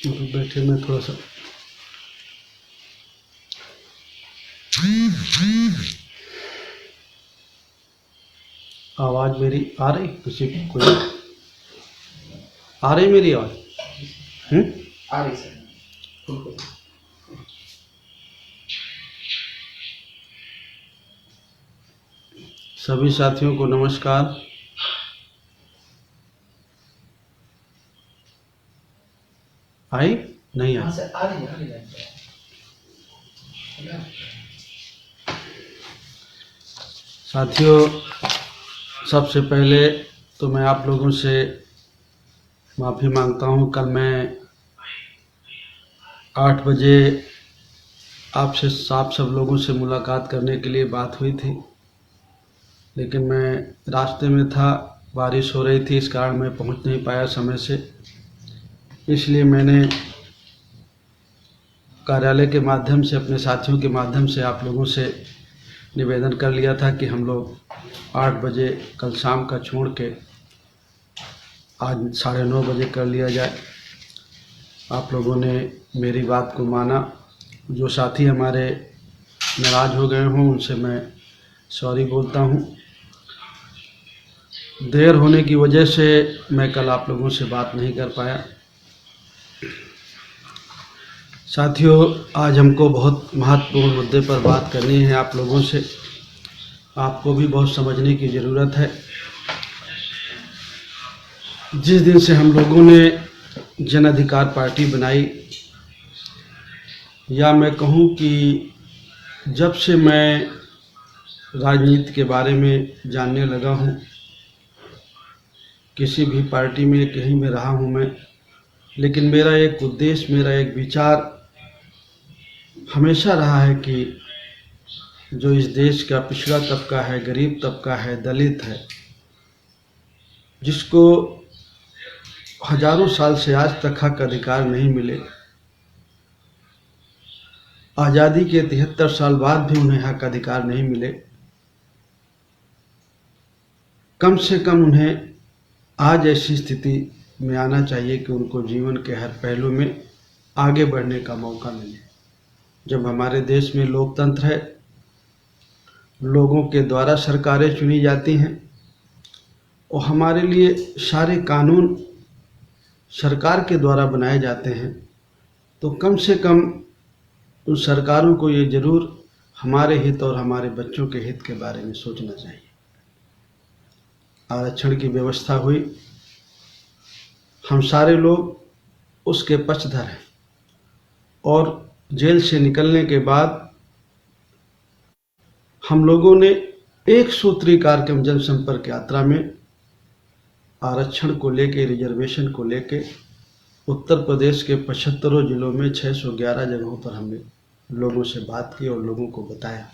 बैठे मैं थोड़ा सा आवाज़ मेरी आ रही, किसी कोई आ रही मेरी आवाज़? आ रही सर। सभी साथियों को नमस्कार। आई नहीं आई? सर आ रही है। साथियों, सबसे पहले तो मैं आप लोगों से माफ़ी मांगता हूँ। कल मैं 8 बजे आपसे आप सब लोगों से मुलाकात करने के लिए बात हुई थी, लेकिन मैं रास्ते में था, बारिश हो रही थी, इस कारण मैं पहुँच नहीं पाया समय से। इसलिए मैंने कार्यालय के माध्यम से, अपने साथियों के माध्यम से आप लोगों से निवेदन कर लिया था कि हम लोग 8 बजे कल शाम का छोड़ के आज 9:30 बजे कर लिया जाए। आप लोगों ने मेरी बात को माना। जो साथी हमारे नाराज़ हो गए हों उनसे मैं सॉरी बोलता हूँ। देर होने की वजह से मैं कल आप लोगों से बात नहीं कर पाया। साथियों, आज हमको बहुत महत्वपूर्ण मुद्दे पर बात करनी है आप लोगों से। आपको भी बहुत समझने की ज़रूरत है। जिस दिन से हम लोगों ने जन अधिकार पार्टी बनाई, या मैं कहूँ कि जब से मैं राजनीति के बारे में जानने लगा हूँ, किसी भी पार्टी में कहीं में रहा हूँ मैं, लेकिन मेरा एक उद्देश्य, मेरा एक विचार हमेशा रहा है कि जो इस देश का पिछड़ा तबका है, गरीब तबका है, दलित है, जिसको हजारों साल से आज तक हक अधिकार नहीं मिले, आज़ादी के 73 साल बाद भी उन्हें हक अधिकार नहीं मिले, कम से कम उन्हें आज ऐसी स्थिति में आना चाहिए कि उनको जीवन के हर पहलू में आगे बढ़ने का मौका मिले। जब हमारे देश में लोकतंत्र है, लोगों के द्वारा सरकारें चुनी जाती हैं और हमारे लिए सारे कानून सरकार के द्वारा बनाए जाते हैं, तो कम से कम उन सरकारों को ये ज़रूर हमारे हित और हमारे बच्चों के हित के बारे में सोचना चाहिए। आरक्षण की व्यवस्था हुई, हम सारे लोग उसके पक्षधर हैं, और जेल से निकलने के बाद हम लोगों ने एक सूत्री कार्यक्रम जनसंपर्क यात्रा में आरक्षण को लेके, रिजर्वेशन को लेके उत्तर प्रदेश के 75 जिलों में 611 जगहों पर हमने लोगों से बात की और लोगों को बताया।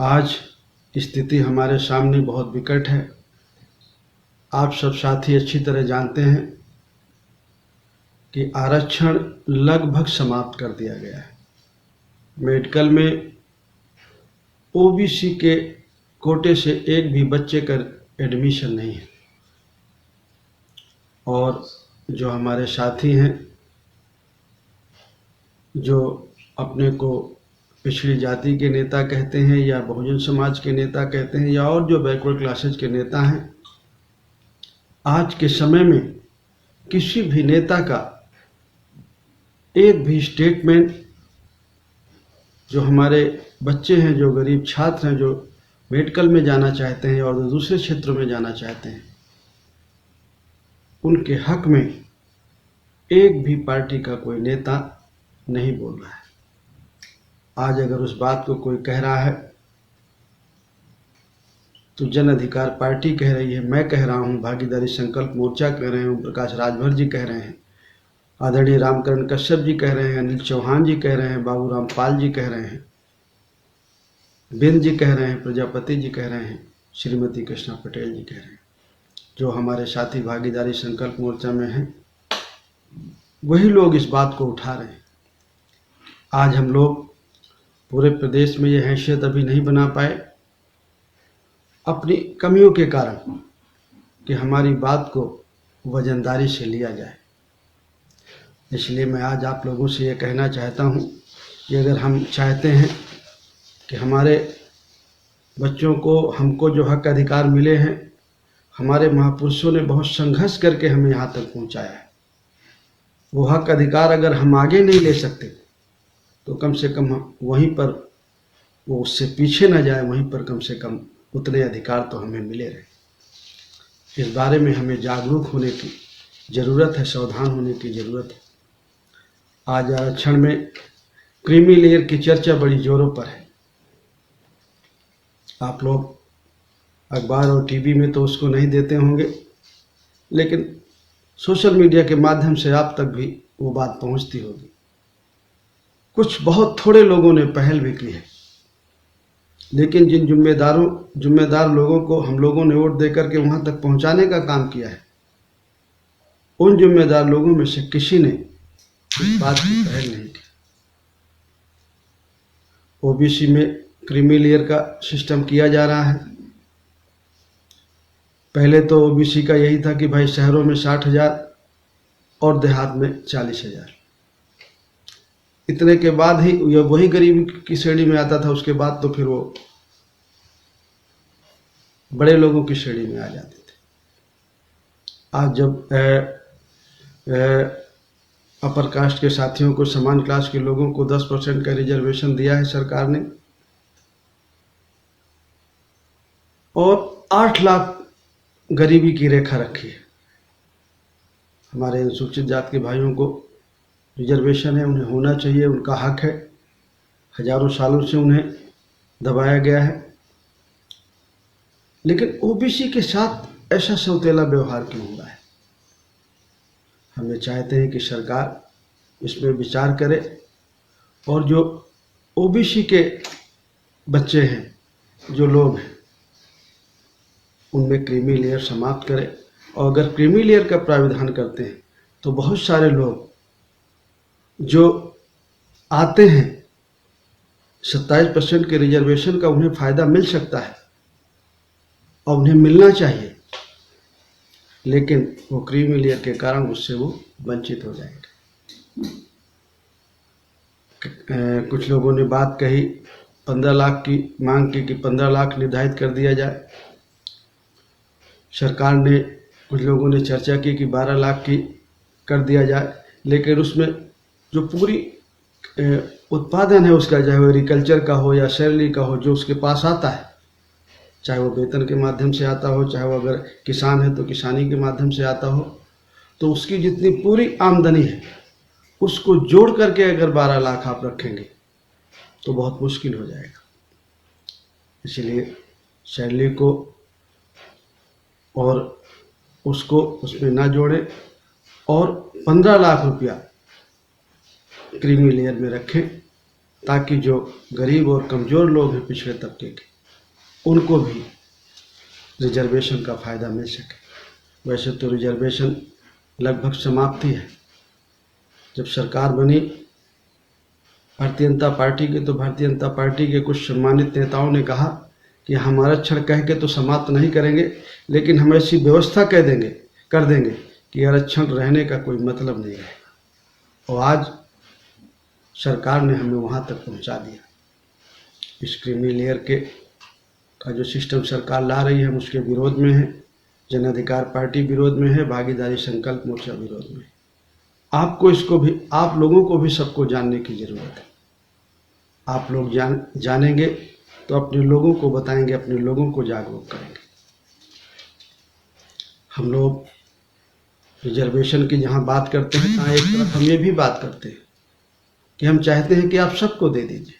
आज स्थिति हमारे सामने बहुत विकट है। आप सब साथी अच्छी तरह जानते हैं कि आरक्षण लगभग समाप्त कर दिया गया है। मेडिकल में ओबीसी के कोटे से एक भी बच्चे का एडमिशन नहीं है, और जो हमारे साथी हैं जो अपने को पिछड़ी जाति के नेता कहते हैं या बहुजन समाज के नेता कहते हैं या और जो बैकवर्ड क्लासेज के नेता हैं, आज के समय में किसी भी नेता का एक भी स्टेटमेंट, जो हमारे बच्चे हैं, जो गरीब छात्र हैं, जो मेडिकल में जाना चाहते हैं और दूसरे क्षेत्रों में जाना चाहते हैं, उनके हक में एक भी पार्टी का कोई नेता नहीं बोल रहा है। आज अगर उस बात को कोई कह रहा है तो जन अधिकार पार्टी कह रही है, मैं कह रहा हूँ, भागीदारी संकल्प मोर्चा कह रहे हैं, ओम प्रकाश राजभर जी कह रहे हैं, आदरणीय रामकरण कश्यप जी कह रहे हैं, अनिल चौहान जी कह रहे हैं, बाबूराम पाल जी कह रहे हैं, बिंद जी कह रहे हैं, प्रजापति जी कह रहे हैं, श्रीमती कृष्णा पटेल जी कह रहे हैं। जो हमारे साथी भागीदारी संकल्प मोर्चा में हैं, वही लोग इस बात को उठा रहे हैं। आज हम लोग पूरे प्रदेश में ये हैसियत अभी नहीं बना पाए, अपनी कमियों के कारण, कि हमारी बात को वजनदारी से लिया जाए। इसलिए मैं आज आप लोगों से ये कहना चाहता हूँ कि अगर हम चाहते हैं कि हमारे बच्चों को, हमको जो हक अधिकार मिले हैं, हमारे महापुरुषों ने बहुत संघर्ष करके हमें यहाँ तक पहुँचाया है, वो हक अधिकार अगर हम आगे नहीं ले सकते तो कम से कम हम वहीं पर, वो उससे पीछे न जाए, वहीं पर कम से कम उतने अधिकार तो हमें मिले रहे। इस बारे में हमें जागरूक होने की ज़रूरत है, सावधान होने की ज़रूरत है। आज आरक्षण में क्रीमी लेयर की चर्चा बड़ी जोरों पर है। आप लोग अखबार और टीवी में तो उसको नहीं देते होंगे, लेकिन सोशल मीडिया के माध्यम से आप तक भी वो बात पहुंचती होगी। कुछ बहुत थोड़े लोगों ने पहल भी की है, लेकिन जिन जिम्मेदार लोगों को हम लोगों ने वोट देकर के वहां तक पहुंचाने का काम किया है, उन जिम्मेदार लोगों में से किसी ने इस बात की पहल नहीं की। ओबीसी में क्रीमी लेयर का सिस्टम किया जा रहा है। पहले तो ओबीसी का यही था कि भाई शहरों में 60,000 और देहात में 40,000। इतने के बाद ही ये वही गरीबी की श्रेणी में आता था, उसके बाद तो फिर वो बड़े लोगों की श्रेणी में आ जाते थे। आज जब अपर कास्ट के साथियों को, समान क्लास के लोगों को 10% का रिजर्वेशन दिया है सरकार ने, और 8 लाख गरीबी की रेखा रखी है। हमारे अनुसूचित जाति के भाइयों को रिजर्वेशन है, उन्हें होना चाहिए, उनका हक है। हजारों सालों से उन्हें दबाया गया है, लेकिन ओबीसी के साथ ऐसा सौतेला व्यवहार क्यों हो रहा है? हमें चाहते हैं कि सरकार इसमें विचार करे और जो ओबीसी के बच्चे हैं, जो लोग हैं, उनमें क्रीमी लेयर समाप्त करे। और अगर क्रीमी लेयर का प्राविधान करते हैं तो बहुत सारे लोग जो आते हैं, 27% के रिजर्वेशन का उन्हें फ़ायदा मिल सकता है और उन्हें मिलना चाहिए, लेकिन वो क्रीमी लेयर के कारण उससे वो वंचित हो जाएंगे। कुछ लोगों ने बात कही 15 लाख की मांग की कि 15 लाख निर्धारित कर दिया जाए। सरकार ने, कुछ लोगों ने चर्चा की कि 12 लाख की कर दिया जाए, लेकिन उसमें जो पूरी उत्पादन है उसका, चाहे वो एग्रीकल्चर का हो या सैलरी का हो, जो उसके पास आता है, चाहे वो वेतन के माध्यम से आता हो, चाहे वो अगर किसान है तो किसानी के माध्यम से आता हो, तो उसकी जितनी पूरी आमदनी है उसको जोड़ करके अगर 12 लाख आप रखेंगे तो बहुत मुश्किल हो जाएगा। इसलिए सैलरी को और उसको उसमें ना जोड़ें और 15 लाख रुपया क्रीमी लेयर में रखें, ताकि जो गरीब और कमज़ोर लोग हैं पिछड़े तबके के, उनको भी रिजर्वेशन का फ़ायदा मिल सके। वैसे तो रिजर्वेशन लगभग समाप्ति है। जब सरकार बनी भारतीय जनता पार्टी की, तो भारतीय जनता पार्टी के कुछ सम्मानित नेताओं ने कहा कि हम आरक्षण कह के तो समाप्त नहीं करेंगे, लेकिन हम ऐसी व्यवस्था कर देंगे कि आरक्षण रहने का कोई मतलब नहीं है। और आज सरकार ने हमें वहाँ तक पहुँचा दिया। इस क्रीमी लेयर का जो सिस्टम सरकार ला रही है, हम उसके विरोध में है। जन अधिकार पार्टी विरोध में है, भागीदारी संकल्प मोर्चा विरोध में है। आपको इसको भी, आप लोगों को भी सबको जानने की ज़रूरत है। आप लोग जानेंगे तो अपने लोगों को बताएंगे, अपने लोगों को जागरूक करेंगे। हम लोग रिजर्वेशन की जहाँ बात करते हैं, तहाँ एक तरफ हम ये भी बात करते हैं कि हम चाहते हैं कि आप सबको दे दीजिए,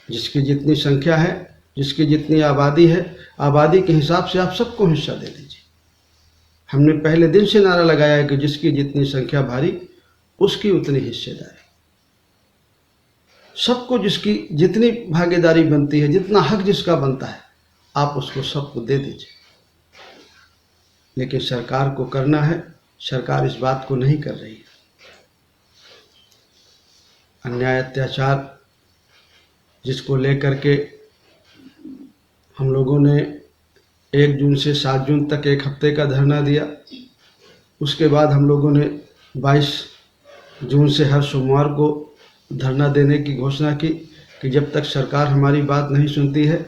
जिसकी जितनी संख्या है, जिसकी जितनी आबादी है, आबादी के हिसाब से आप सबको हिस्सा दे दीजिए। हमने पहले दिन से नारा लगाया है कि जिसकी जितनी संख्या भारी, उसकी उतनी हिस्सेदारी। सबको जिसकी जितनी भागीदारी बनती है, जितना हक जिसका बनता है, आप उसको सबको दे दीजिए। लेकिन सरकार को करना है, सरकार इस बात को नहीं कर रही है। अन्याय अत्याचार जिसको लेकर के हम लोगों ने 1 जून से 7 जून तक 1 हफ्ते का धरना दिया, उसके बाद हम लोगों ने 22 जून से हर सोमवार को धरना देने की घोषणा की कि जब तक सरकार हमारी बात नहीं सुनती है,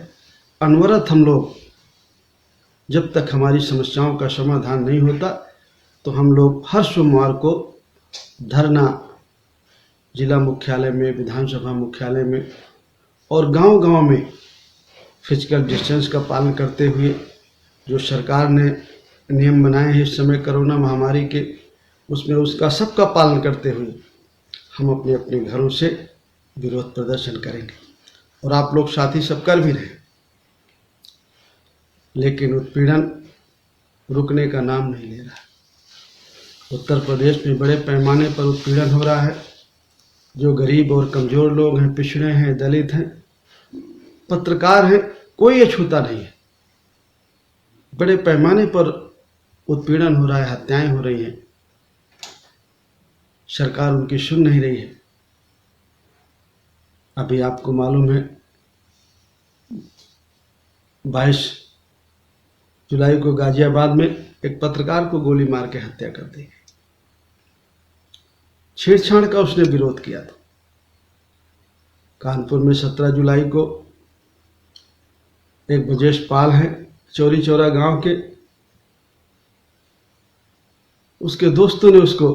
अनवरत हम लोग, जब तक हमारी समस्याओं का समाधान नहीं होता, तो हम लोग हर सोमवार को धरना जिला मुख्यालय में, विधानसभा मुख्यालय में और गांव-गांव में फिजिकल डिस्टेंस का पालन करते हुए जो सरकार ने नियम बनाए हैं इस समय कोरोना महामारी के, उसमें उसका सबका पालन करते हुए हम अपने अपने घरों से विरोध प्रदर्शन करेंगे। और आप लोग साथी सब कर भी रहे हैं, लेकिन उत्पीड़न रुकने का नाम नहीं ले रहा है। उत्तर प्रदेश में बड़े पैमाने पर उत्पीड़न हो रहा है। जो गरीब और कमज़ोर लोग हैं, पिछड़े हैं, दलित हैं, पत्रकार हैं, कोई ये छूता नहीं है। बड़े पैमाने पर उत्पीड़न हो रहा है, हत्याएं हो रही हैं, सरकार उनकी सुन नहीं रही है। अभी आपको मालूम है 22 जुलाई को गाजियाबाद में एक पत्रकार को गोली मार के हत्या कर दी गई। छेड़छाड़ का उसने विरोध किया था। कानपुर में 17 जुलाई को एक ब्रजेश पाल है, चौरी चौरा गांव के, उसके दोस्तों ने उसको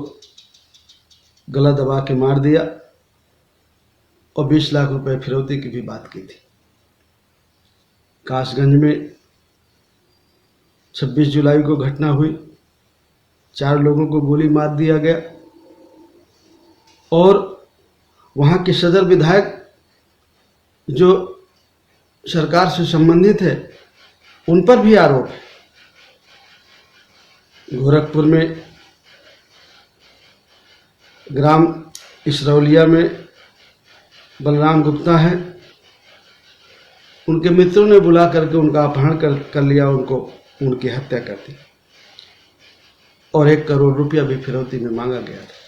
गला दबा के मार दिया और 20 लाख रुपए फिरौती की भी बात की थी। कासगंज में 26 जुलाई को घटना हुई, 4 लोगों को गोली मार दिया गया और वहाँ के सदर विधायक जो सरकार से संबंधित है उन पर भी आरोप है। गोरखपुर में ग्राम इसरौलिया में बलराम गुप्ता है, उनके मित्रों ने बुला करके उनका अपहरण कर लिया, उनकी हत्या कर दी और 1 करोड़ रुपया भी फिरौती में मांगा गया था।